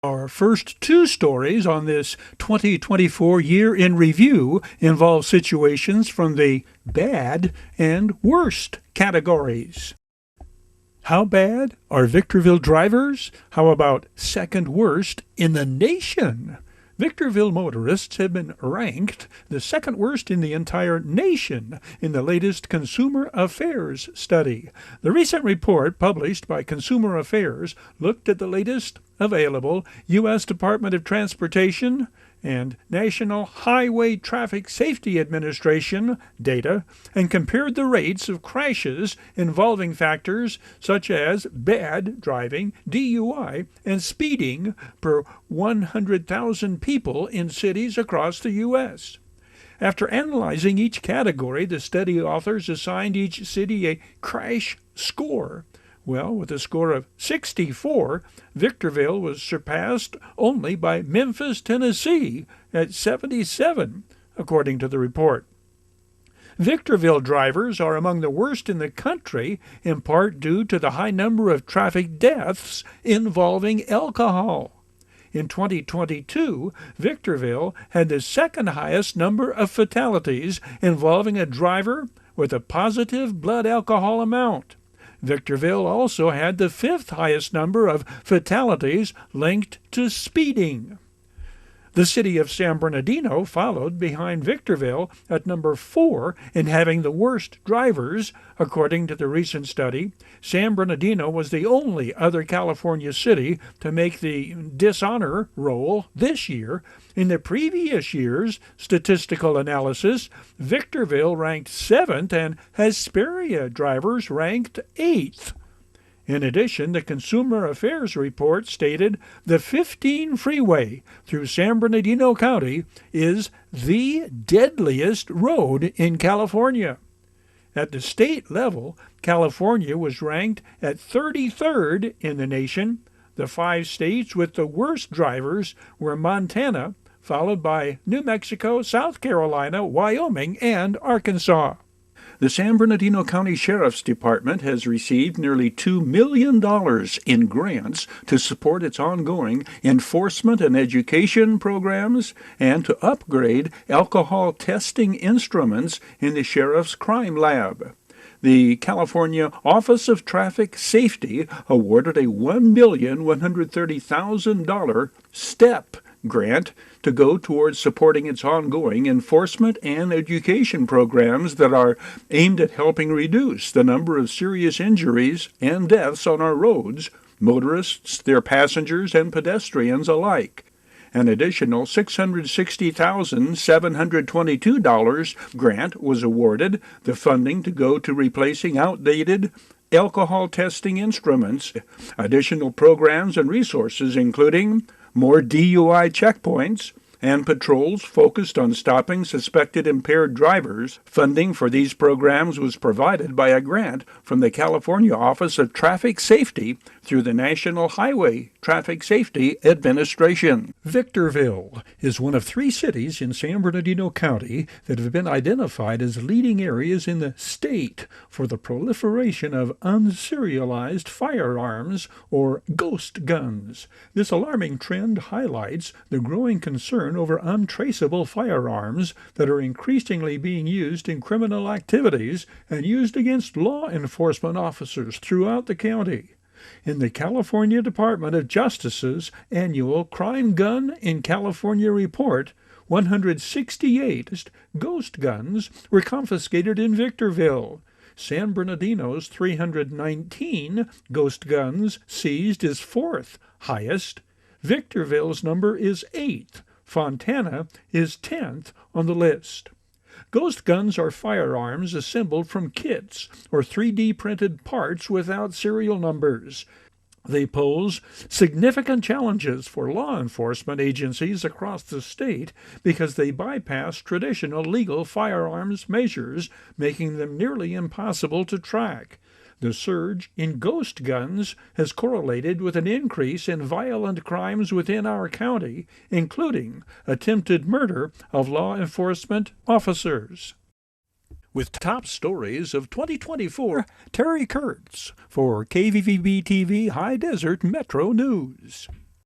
Our first two stories on this 2024 year in review involve situations from the bad and worst categories. How bad are Victorville drivers? How about second worst in the nation? Victorville motorists have been ranked the second worst in the entire nation in the latest Consumer Affairs study. The recent report published by Consumer Affairs looked at the latest available U.S. Department of Transportation and National Highway Traffic Safety Administration data and compared the rates of crashes involving factors such as bad driving, DUI, and speeding per 100,000 people in cities across the U.S. After analyzing each category, the study authors assigned each city a crash score. Well, with a score of 64, Victorville was surpassed only by Memphis, Tennessee, at 77, according to the report. Victorville drivers are among the worst in the country, in part due to the high number of traffic deaths involving alcohol. In 2022, Victorville had the second highest number of fatalities involving a driver with a positive blood alcohol amount. Victorville also had the fifth highest number of fatalities linked to speeding. The city of San Bernardino followed behind Victorville at number 4 in having the worst drivers. According to the recent study, San Bernardino was the only other California city to make the dishonor roll this year. In the previous year's statistical analysis, Victorville ranked 7th and Hesperia drivers ranked 8th. In addition, the Consumer Affairs report stated the 15 freeway through San Bernardino County is the deadliest road in California. At the state level, California was ranked at 33rd in the nation. The 5 states with the worst drivers were Montana, followed by New Mexico, South Carolina, Wyoming, and Arkansas. The San Bernardino County Sheriff's Department has received nearly $2 million in grants to support its ongoing enforcement and education programs and to upgrade alcohol testing instruments in the Sheriff's Crime Lab. The California Office of Traffic Safety awarded a $1,130,000 STEP grant to go towards supporting its ongoing enforcement and education programs that are aimed at helping reduce the number of serious injuries and deaths on our roads, motorists, their passengers, and pedestrians alike. An additional $660,722 grant was awarded, the funding to go to replacing outdated alcohol testing instruments. Additional programs and resources including more DUI checkpoints, and patrols focused on stopping suspected impaired drivers. Funding for these programs was provided by a grant from the California Office of Traffic Safety through the National Highway Traffic Safety Administration. Victorville is one of 3 cities in San Bernardino County that have been identified as leading areas in the state for the proliferation of unserialized firearms or ghost guns. This alarming trend highlights the growing concern over untraceable firearms that are increasingly being used in criminal activities and used against law enforcement officers throughout the county. In the California Department of Justice's annual Crime Gun in California report, 168 ghost guns were confiscated in Victorville. San Bernardino's 319 ghost guns seized is 4th highest. Victorville's number is 8th. Fontana is 10th on the list. Ghost guns are firearms assembled from kits or 3D printed parts without serial numbers. They pose significant challenges for law enforcement agencies across the state because they bypass traditional legal firearms measures, making them nearly impossible to track. The surge in ghost guns has correlated with an increase in violent crimes within our county, including attempted murder of law enforcement officers. With top stories of 2024, Terry Kurtz for KVVB-TV High Desert Metro News.